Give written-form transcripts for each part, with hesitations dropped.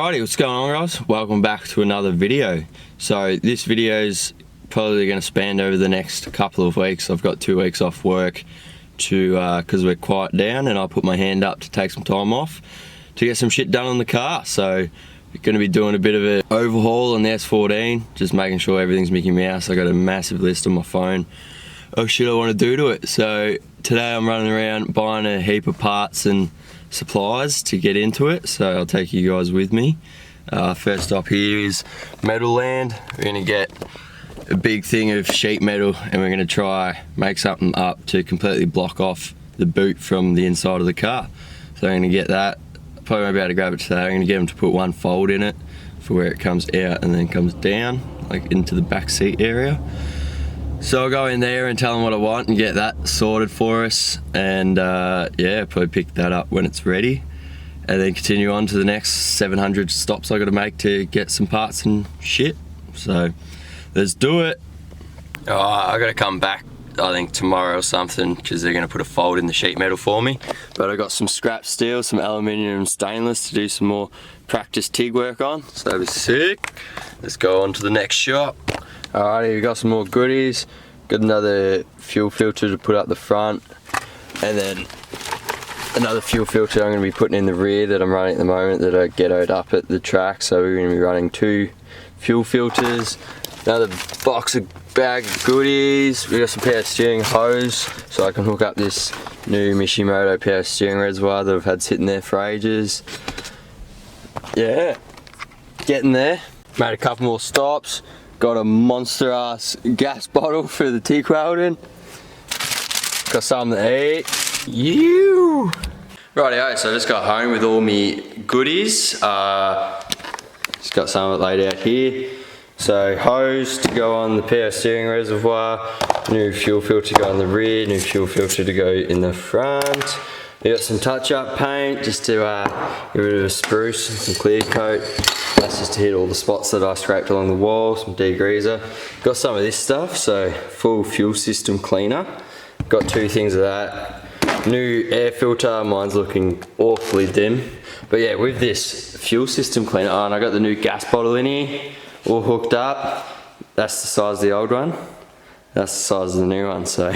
Alrighty, what's going on, guys? Welcome back to another video. So this video is probably going to span over the next couple of weeks. I've got 2 weeks off work to because we're quiet down, and I put my hand up to take some time off to get some shit done on the car. So we're going to be doing a bit of an overhaul on the S14, just making sure everything's Mickey Mouse. I got a massive list on my phone of shit I want to do to it. So today I'm running around buying a heap of parts and supplies to get into it, so I'll take you guys with me. First up here is Metal Land. We're gonna get a big thing of sheet metal and we're gonna try make something up to completely block off the boot from the inside of the car. So I'm gonna get that. Probably won't be able to grab it today. I'm gonna get them to put one fold in it for where it comes out and then comes down, like into the back seat area. So I'll go in there and tell them what I want and get that sorted for us, and yeah, probably pick that up when it's ready and then continue on to the next 700 stops I got to make to get some parts and shit. So let's do it. I got to come back I think tomorrow or something, because they're going to put a fold in the sheet metal for me. But I got some scrap steel, some aluminium and stainless to do some more practice TIG work on, so that'll be sick. Let's go on to the next shop. Alrighty, we got some more goodies. Got another fuel filter to put up the front, and then another fuel filter I'm going to be putting in the rear that I'm running at the moment that I ghettoed up at the track. So we're going to be running 2 fuel filters, another bag of goodies. We got some power steering hose so I can hook up this new Mishimoto power steering reservoir that I've had sitting there for ages. Yeah, getting there. Made a couple more stops. Got a monster ass gas bottle for the TIG welding. Got something to eat. You. Rightio, so I just got home with all me goodies. Just got some of it laid out here. So hose to go on the power steering reservoir, new fuel filter to go on the rear, new fuel filter to go in the front. We got some touch-up paint just to get rid of a spruce and some clear coat. That's just to hit all the spots that I scraped along the wall, some degreaser. Got some of this stuff, so full fuel system cleaner. Got 2 things of that. New air filter, mine's looking awfully dim. But yeah, with this fuel system cleaner, and I got the new gas bottle in here, all hooked up. That's the size of the old one. That's the size of the new one, so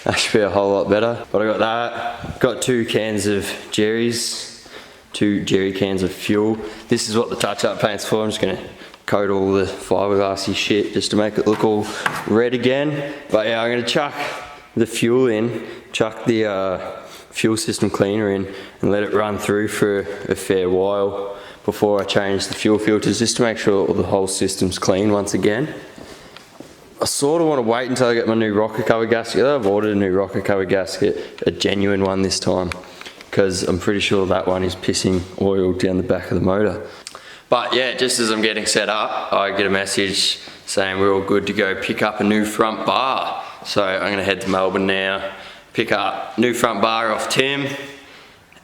that should be a whole lot better. But I got that. Got 2 cans of Jerry's, 2 jerry cans of fuel. This is what the touch-up paint's for. I'm just gonna coat all the fiberglassy shit just to make it look all red again. But yeah, I'm gonna chuck the fuel in, chuck the fuel system cleaner in, and let it run through for a fair while before I change the fuel filters, just to make sure the whole system's clean once again. I sort of want to wait until I get my new rocker cover gasket. I've ordered a new rocker cover gasket, a genuine one this time, because I'm pretty sure that one is pissing oil down the back of the motor. But yeah, just as I'm getting set up, I get a message saying we're all good to go pick up a new front bar. So I'm going to head to Melbourne now, pick up new front bar off Tim,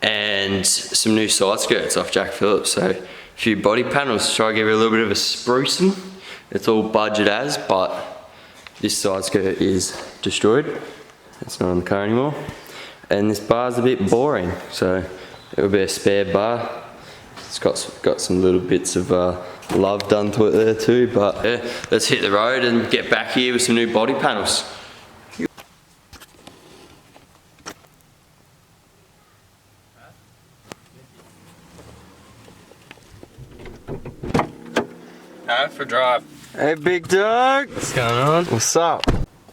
and some new side skirts off Jack Phillips. So a few body panels to try to give it a little bit of a sprucing. It's all budget as, but this side skirt is destroyed. It's not on the car anymore. And this bar's a bit boring, so it will be a spare bar. It's got some little bits of love done to it there too, but yeah, let's hit the road and get back here with some new body panels. For a drive. Hey big dog! What's going on? What's up?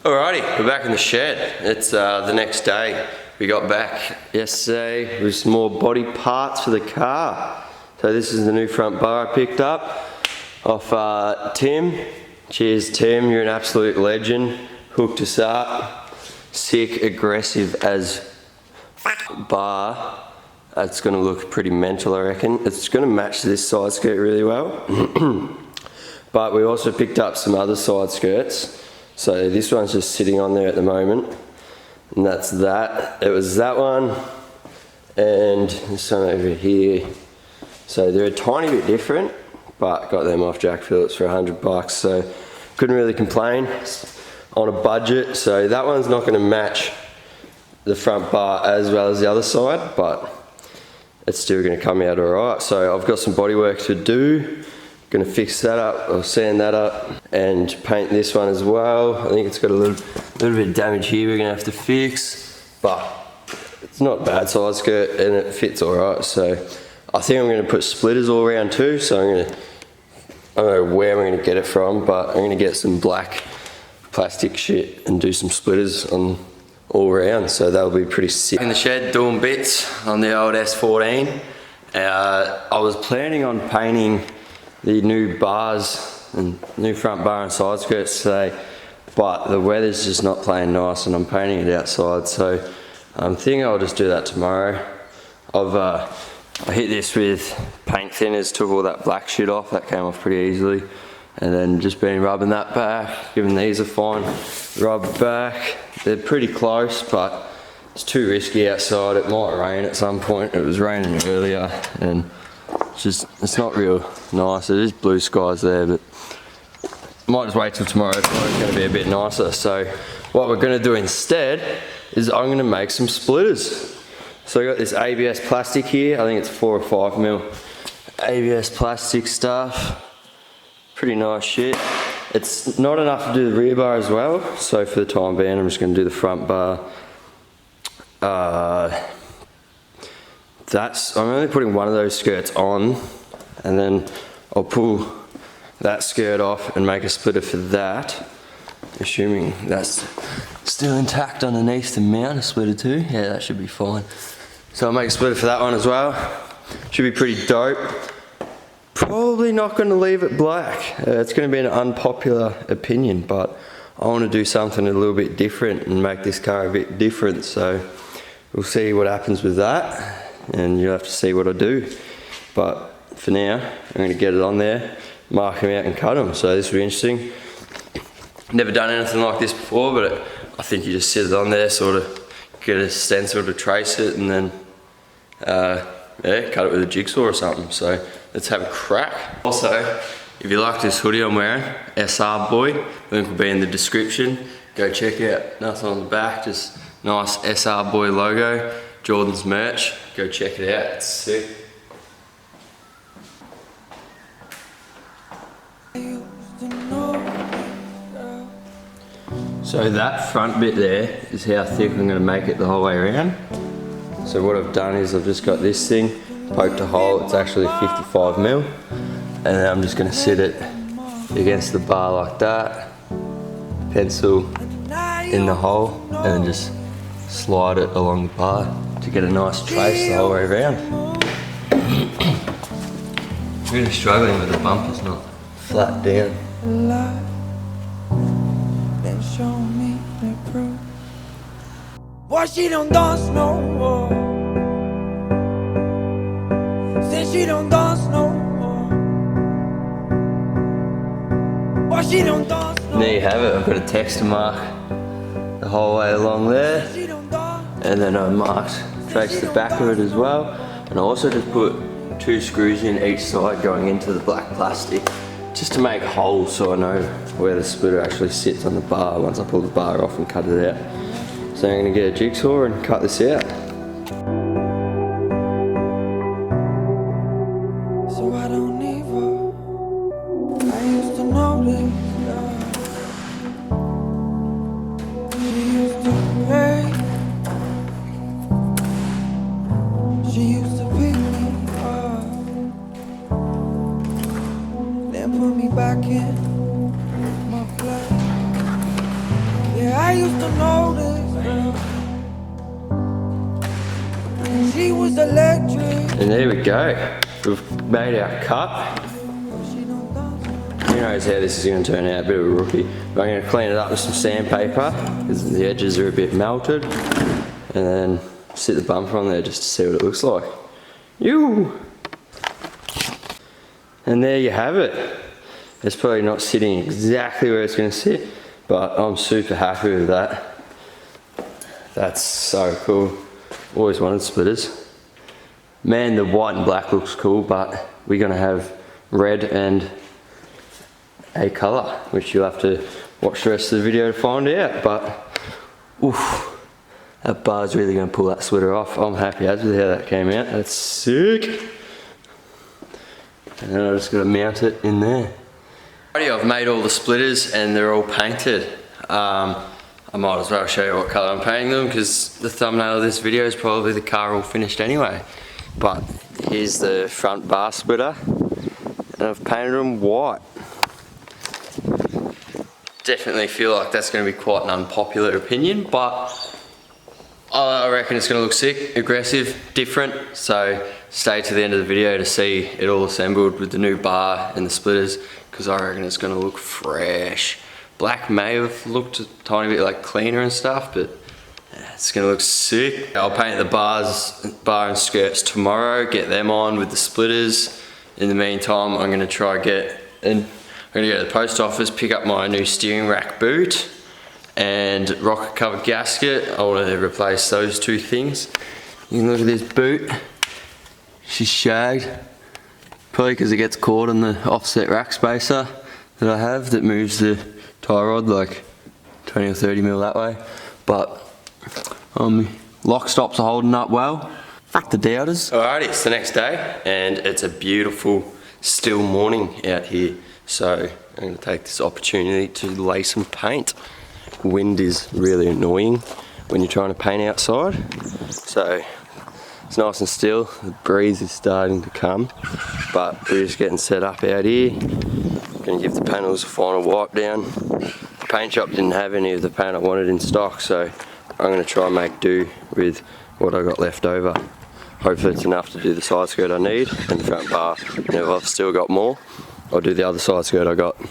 Alrighty, we're back in the shed. It's the next day. We got back yesterday with some more body parts for the car. So this is the new front bar I picked up off Tim. Cheers Tim, you're an absolute legend. Hooked us up. Sick, aggressive as bar. That's gonna look pretty mental, I reckon. It's gonna match this side skirt really well. But we also picked up some other side skirts. So this one's just sitting on there at the moment. And that's that. It was that one. And this one over here. So they're a tiny bit different, but got them off Jack Phillips for $100. So couldn't really complain on a budget. So that one's not gonna match the front bar as well as the other side, but it's still going to come out alright. So I've got some body work to do. Going to fix that up, or sand that up, and paint this one as well. I think it's got a little bit of damage here we're going to have to fix, but it's not a bad side skirt and it fits alright. So I think I'm going to put splitters all around too. So I don't know where we're going to get it from, but I'm going to get some black plastic shit and do some splitters on all around. So that'll be pretty sick. In the shed doing bits on the old S14. I was planning on painting the new bars and new front bar and side skirts today, but the weather's just not playing nice and I'm painting it outside, so I'm thinking I'll just do that tomorrow. I hit this with paint thinners, took all that black shit off, that came off pretty easily, and then just been rubbing that back, giving these a fine rub back. They're pretty close, but it's too risky outside. It might rain at some point. It was raining earlier and it's not real nice. It is blue skies there, but might just wait till tomorrow. Tomorrow's going to be a bit nicer. So what we're going to do instead is I'm going to make some splitters. So I got this ABS plastic here. I think it's 4 or 5 mil ABS plastic stuff. Pretty nice shit. It's not enough to do the rear bar as well. So for the time being, I'm just going to do the front bar. I'm only putting one of those skirts on, and then I'll pull that skirt off and make a splitter for that, assuming that's still intact underneath to mount a splitter too. Yeah, that should be fine. So I'll make a splitter for that one as well. Should be pretty dope. Probably not going to leave it black. It's going to be an unpopular opinion, but I want to do something a little bit different and make this car a bit different, so we'll see what happens with that. And you'll have to see what I do. But for now, I'm going to get it on there, mark them out and cut them. So this will be interesting. Never done anything like this before, but I think you just sit it on there, sort of get a stencil to trace it, and then yeah, cut it with a jigsaw or something. So let's have a crack. Also, if you like this hoodie I'm wearing, SR Boy, link will be in the description. Go check out, nothing on the back, just nice SR Boy logo. Jordan's merch, go check it out, it's sick. So that front bit there is how thick I'm going to make it the whole way around. So what I've done is I've just got this thing, poked a hole, it's actually 55 mil, and then I'm just going to sit it against the bar like that, pencil in the hole, and then just slide it along the bar to get a nice trace the whole way around. Really struggling with the bumper's not flat down. Then show me the proof. Why she don't dance no more? Say she don't dance no more. Why she don't dance no more? There you have it. I've got a texture mark the whole way along there. And then I marked, traced the back of it as well, and I also just put 2 screws in each side going into the black plastic, just to make holes so I know where the splitter actually sits on the bar once I pull the bar off and cut it out. So I'm going to get a jigsaw and cut this out. So I don't even, I used to know this. She used to pick me up, then put me back in my place. Yeah, I used to know this girl. She was electric. And there we go. We've made our cut. Who knows how this is going to turn out, a bit of a rookie. But I'm going to clean it up with some sandpaper because the edges are a bit melted. And then sit the bumper on there just to see what it looks like. You. And there you have it. It's probably not sitting exactly where it's going to sit, but I'm super happy with that. That's so cool. Always wanted splitters. Man, the white and black looks cool, but we're going to have red and a colour, which you'll have to watch the rest of the video to find out. But oof, That bar's really going to pull that splitter off. I'm happy as with how that came out. That's sick. And then I just got to mount it in there. Alrighty, I've made all the splitters and they're all painted. I might as well show you what colour I'm painting them because the thumbnail of this video is probably the car all finished anyway. But here's the front bar splitter and I've painted them white. Definitely feel like that's going to be quite an unpopular opinion, but I reckon it's going to look sick, aggressive, different. So stay to the end of the video to see it all assembled with the new bar and the splitters, because I reckon it's going to look fresh. Black may have looked a tiny bit like cleaner and stuff, but it's going to look sick. I'll paint the bar and skirts tomorrow, get them on with the splitters. In the meantime, I'm going to try I'm going to go to the post office, pick up my new steering rack boot and rocket covered gasket. I want to replace those two things. You can look at this boot. She's shagged. Probably because it gets caught in the offset rack spacer that I have that moves the tie rod like 20 or 30 mil that way. But lock stops are holding up well. Fuck the doubters. Alrighty, it's the next day and it's a beautiful still morning out here. So I'm going to take this opportunity to lay some paint. Wind is really annoying when you're trying to paint outside. So it's nice and still, the breeze is starting to come, but we're just getting set up out here. Going to give the panels a final wipe down. The paint shop didn't have any of the paint I wanted in stock, so I'm going to try and make do with what I got left over. Hopefully it's enough to do the side skirt I need and the front bar. And if I've still got more, I'll do the other side skirt I got. I'm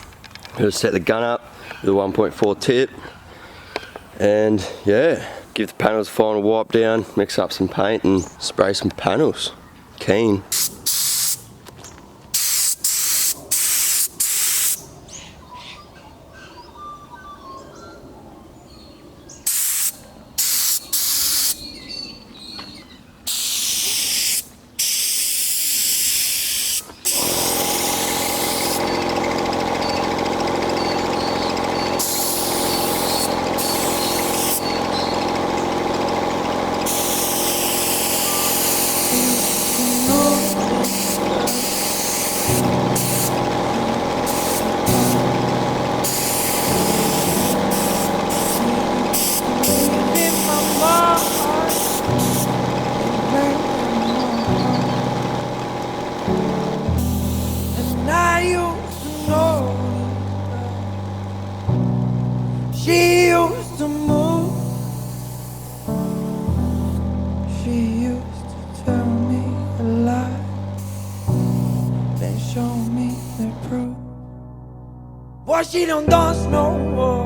going to set the gun up with a 1.4 tip and yeah, give the panels a final wipe down, mix up some paint and spray some panels. Keen. She used to move. She used to tell me a lie, then show me the proof. Boy, she don't dance no more.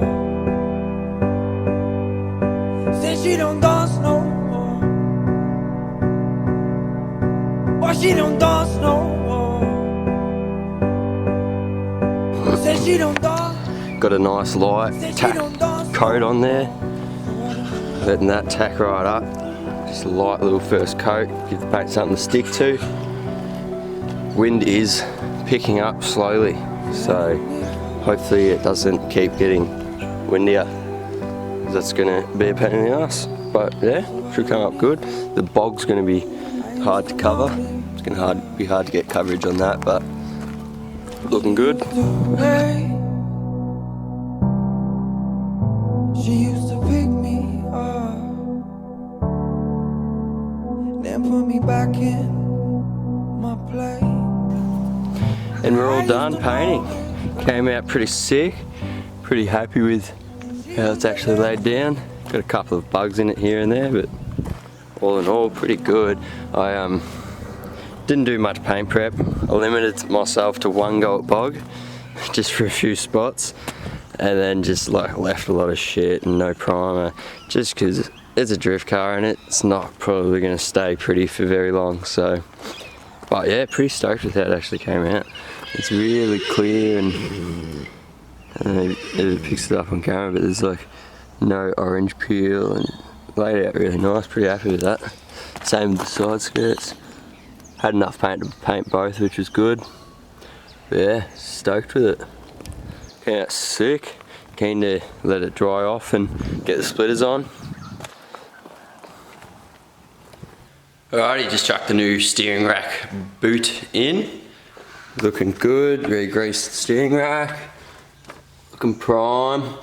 Say she don't dance no more. Boy, she don't dance no more. Say she don't dance. Got a nice light tack coat on there, letting that tack right up. Just a light little first coat, give the paint something to stick to. Wind is picking up slowly, so hopefully it doesn't keep getting windier. That's going to be a pain in the ass, but yeah, should come up good. The bog's going to be hard to cover. It's going to be hard to get coverage on that, but looking good. She used to pick me up, then put me back in my place. And we're all done painting. Came out pretty sick. Pretty happy with how it's actually laid down. Got a couple of bugs in it here and there, but all in all, pretty good. I didn't do much paint prep. I limited myself to one go at bog, just for a few spots. And then just like left a lot of shit and no primer, just because it's a drift car and it's not probably going to stay pretty for very long. So, but yeah, pretty stoked with how it actually came out. It's really clear and I don't know if it picks it up on camera, but there's like no orange peel and laid out really nice. Pretty happy with that. Same with the side skirts. Had enough paint to paint both, which was good. But yeah, stoked with it. Came out sick. Keen to let it dry off and get the splitters on. Alrighty, just chucked the new steering rack boot in. Looking good, re-greased steering rack. Looking prime.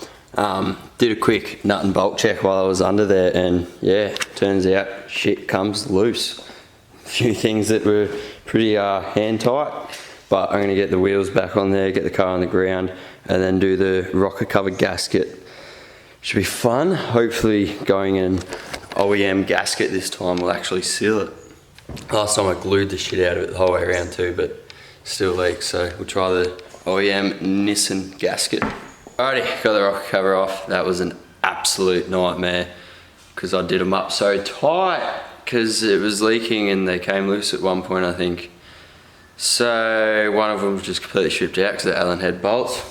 Did a quick nut and bolt check while I was under there, and yeah, turns out shit comes loose. A few things that were pretty hand tight, but I'm gonna get the wheels back on there, get the car on the ground, and then do the rocker cover gasket. Should be fun. Hopefully going in OEM gasket this time will actually seal it. Last time I glued the shit out of it the whole way around too, but still leaks, so we'll try the OEM Nissan gasket. Alrighty, got the rocker cover off. That was an absolute nightmare because I did them up so tight because it was leaking and they came loose at one point, I think. So one of them was just completely stripped out because they're Allen head bolts.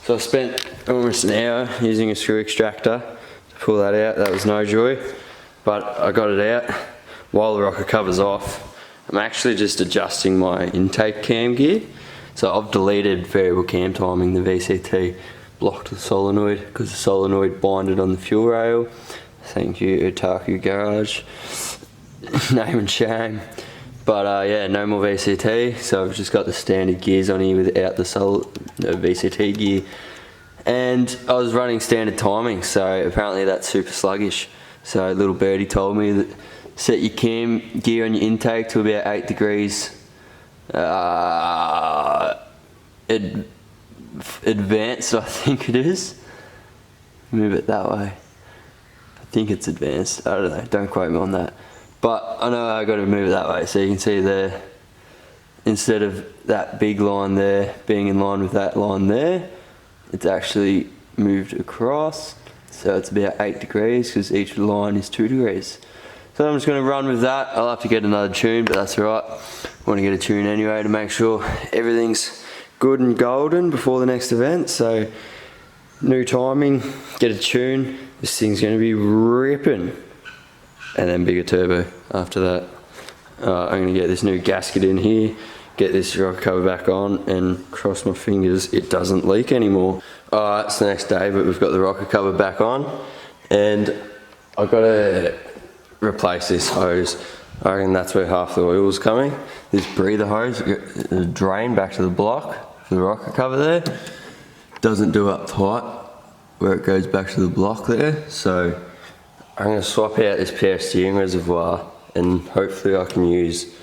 So I spent almost an hour using a screw extractor to pull that out. That was no joy, but I got it out. While the rocker cover's off, I'm actually just adjusting my intake cam gear. So I've deleted variable cam timing. The VCT blocked the solenoid because the solenoid binded on the fuel rail. Thank you, Otaku Garage. Name and shame. But yeah, no more VCT, so I've just got the standard gears on here without the VCT gear. And I was running standard timing, so apparently that's super sluggish. So little birdie told me that set your cam gear on your intake to about 8 degrees advanced, I think it is. Move it that way. I think it's advanced, I don't know, don't quote me on that. But I know I got to move it that way, so you can see there, instead of that big line there being in line with that line there, it's actually moved across, so it's about 8 degrees because each line is 2 degrees. So I'm just going to run with that. I'll have to get another tune, but that's alright. I want to get a tune anyway to make sure everything's good and golden before the next event. So new timing, get a tune, this thing's going to be ripping. And then bigger turbo after that. I'm going to get this new gasket in here, get this rocker cover back on, and cross my fingers it doesn't leak anymore. Alright, it's the next day, but we've got the rocker cover back on, and I've got to replace this hose. I reckon that's where half the oil is coming. This breather hose, the drain back to the block for the rocker cover there, doesn't do up tight where it goes back to the block there, so I'm going to swap out this power steering reservoir and hopefully I can use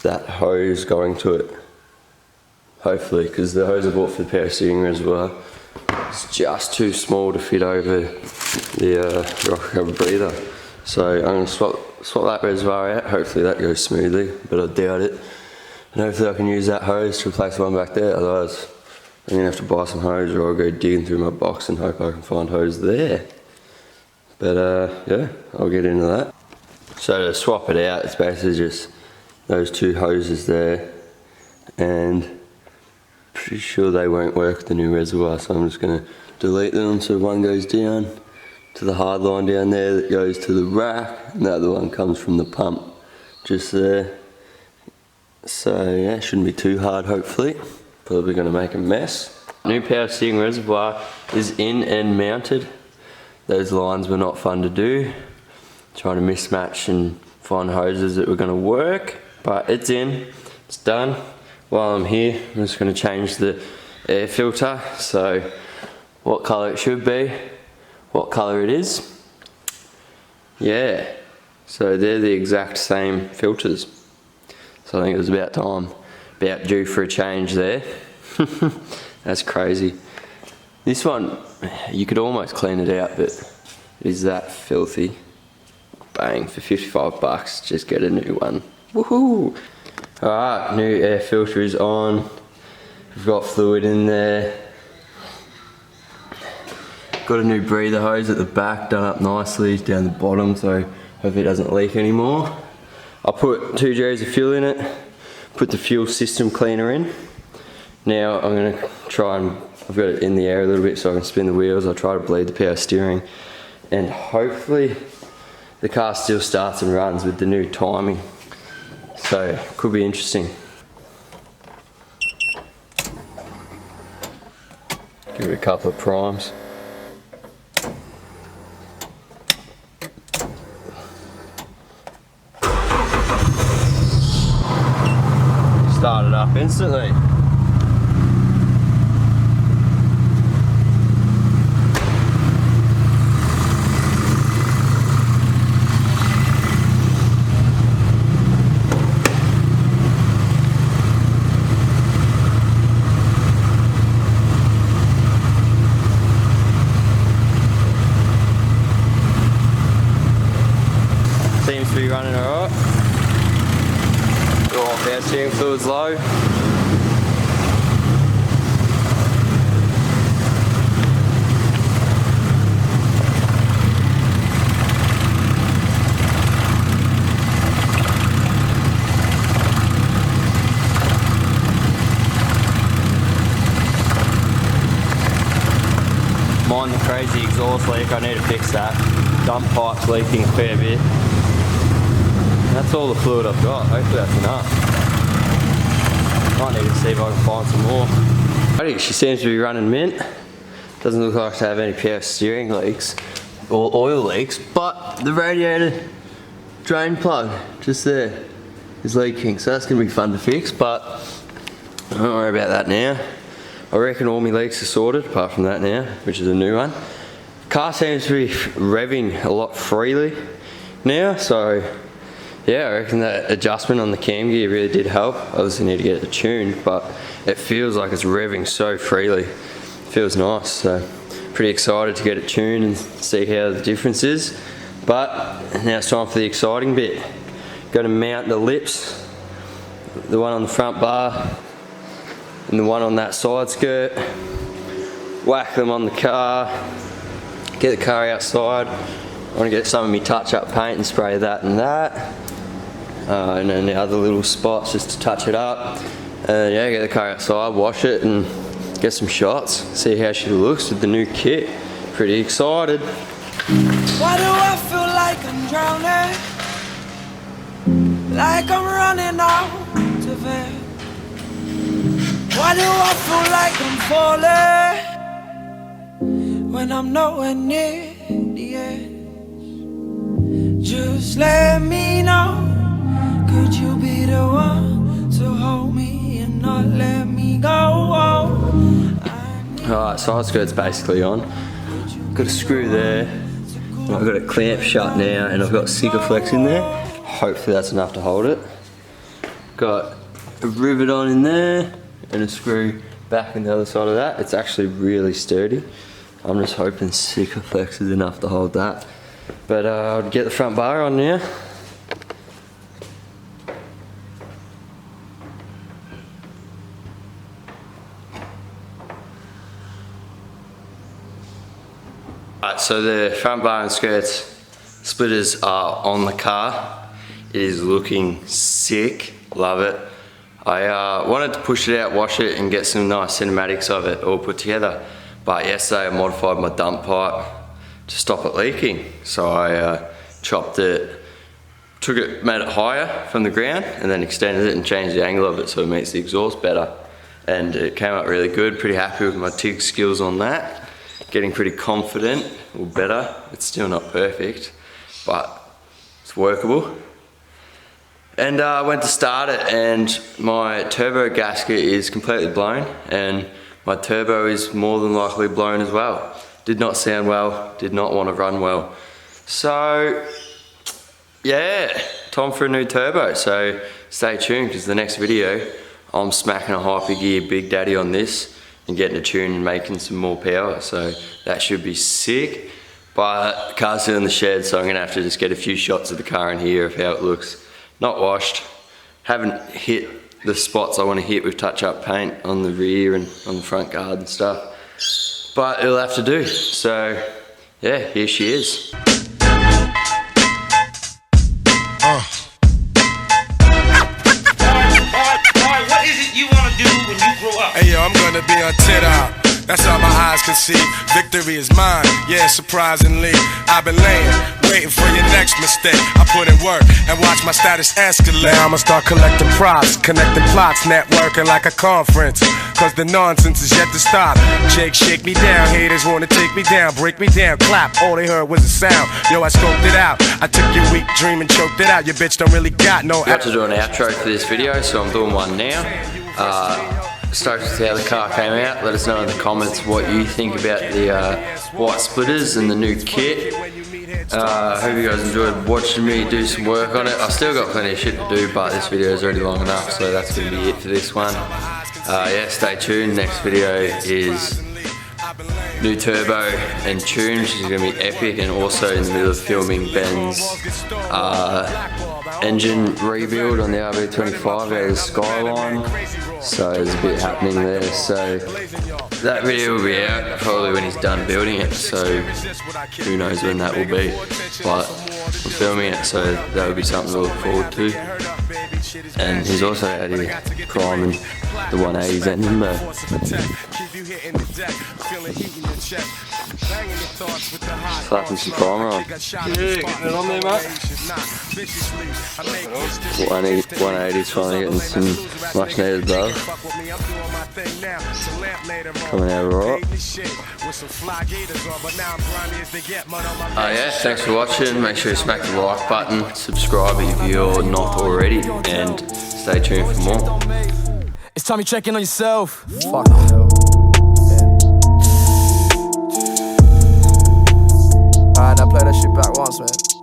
that hose going to it. Hopefully, because the hose I bought for the power steering reservoir is just too small to fit over the rocker cover breather. So I'm going to swap that reservoir out. Hopefully that goes smoothly, but I doubt it. And hopefully I can use that hose to replace the one back there. Otherwise I'm going to have to buy some hose, or I'll go digging through my box and hope I can find hose there. But yeah, I'll get into that. So to swap it out, it's basically just those two hoses there, and pretty sure they won't work with the new reservoir, so I'm just going to delete them. So one goes down to the hard line down there that goes to the rack, and the other one comes from the pump just there. So yeah, shouldn't be too hard hopefully. Probably going to make a mess. New power steering reservoir is in and mounted. Those lines were not fun to do. Trying to mismatch and find hoses that were going to work, but it's in, it's done. While I'm here, I'm just going to change the air filter. So what colour it should be, what colour it is. Yeah, so they're the exact same filters. So I think it was about time, about due for a change there. That's crazy. This one, you could almost clean it out, but it is that filthy. Bang, for 55 bucks, just get a new one. Woohoo! Alright, new air filter is on. We've got fluid in there. Got a new breather hose at the back, done up nicely down the bottom, so hopefully it doesn't leak anymore. I'll put 2 G's of fuel in it, put the fuel system cleaner in. Now I'm going to try and, I've got it in the air a little bit so I can spin the wheels. I'll try to bleed the power steering, and hopefully the car still starts and runs with the new timing. So could be interesting. Give it a couple of primes. instantly. Seems to be running alright. Oh, our steering fluid's low. Mind the crazy exhaust leak, I need to fix that. Dump pipe's leaking a fair bit. That's all the fluid I've got, hopefully that's enough. Might need to see if I can find some more. I think she seems to be running mint. Doesn't look like to have any power steering leaks or oil leaks, but the radiator drain plug just there is leaking, so that's gonna be fun to fix, but don't worry about that now. I reckon all my leaks are sorted, apart from that now, which is a new one. Car seems to be revving a lot freely now, so yeah, I reckon that adjustment on the cam gear really did help. Obviously need to get it tuned, but it feels like it's revving so freely. It feels nice, so pretty excited to get it tuned and see how the difference is. But now it's time for the exciting bit. Got to mount the lips, the one on the front bar and the one on that side skirt. Whack them on the car, get the car outside. I want to get some of my touch-up paint and spray that and that. And then the other little spots just to touch it up. Yeah, get the car outside, wash it and get some shots. See how she looks with the new kit. Pretty excited. Why do I feel like I'm drowning? Like I'm running out of air. Why do I feel like I'm falling when I'm nowhere near the edge? Just let me know. Could you be the one to hold me and not let me go? Alright, side skirt's basically on. Got a screw there. I've got a clamp shut now and I've got Sikaflex in there. Hopefully that's enough to hold it. Got a rivet on in there and a screw back on the other side of that. It's actually really sturdy. I'm just hoping Sikaflex is enough to hold that. But I'll get the front bar on now. Alright, so the front bar and skirts splitters are on the car. It is looking sick, love it. I wanted to push it out, wash it and get some nice cinematics of it all put together. But yesterday I modified my dump pipe to stop it leaking. So I chopped it, made it higher from the ground and then extended it and changed the angle of it so it meets the exhaust better. And it came out really good, pretty happy with my TIG skills on that. Getting pretty confident, or better. It's still not perfect, but it's workable. And I went to start it and my turbo gasket is completely blown and my turbo is more than likely blown as well. Did not sound well, did not want to run well. So yeah, time for a new turbo. So stay tuned because the next video I'm smacking a Hypergear Big Daddy on this and getting a tune and making some more power. So that should be sick. But the car's still in the shed, so I'm gonna have to just get a few shots of the car in here of how it looks. Not washed, haven't hit the spots I want to hit with touch-up paint on the rear and on the front guard and stuff. But it'll have to do. So yeah, here she is. What is it you want to do when you grow up? Hey yo, I'm gonna be on TikTok. That's all my eyes can see. Victory is mine, yeah, surprisingly. I've been laying, waiting for your next mistake. I put in work and watch my status escalate. Now I'ma start collecting props, connecting plots, networking like a conference. Cause the nonsense is yet to stop. Jake, shake me down, haters wanna take me down, break me down, clap, all they heard was a sound. Yo, I scoped it out, I took your weak dream and choked it out. Your bitch don't really got no. I got to do an outro for this video, so I'm doing one now. Stoked to see how the car came out. Let us know in the comments what you think about the white splitters and the new kit. Hope you guys enjoyed watching me do some work on it. I've still got plenty of shit to do, but this video is already long enough, so that's going to be it for this one. Yeah, stay tuned. Next video is new turbo and tune, which is going to be epic, and also in the middle of filming Ben's engine rebuild on the RB25 out of Skyline, so there's a bit happening there. So that video will be out probably when he's done building it, so who knows when that will be, but I'm filming it, so that will be something to look forward to. And he's also out here priming the 180s engine there. Slapping some primer on. Yeah, getting it on there, mate. 180's finally getting some much needed love. Coming out right. Yeah, thanks for watching. Make sure you smack the like button, subscribe if you're not already, and stay tuned for more. It's time you check in on yourself. Fuck hell. Alright, now play that shit back once, man.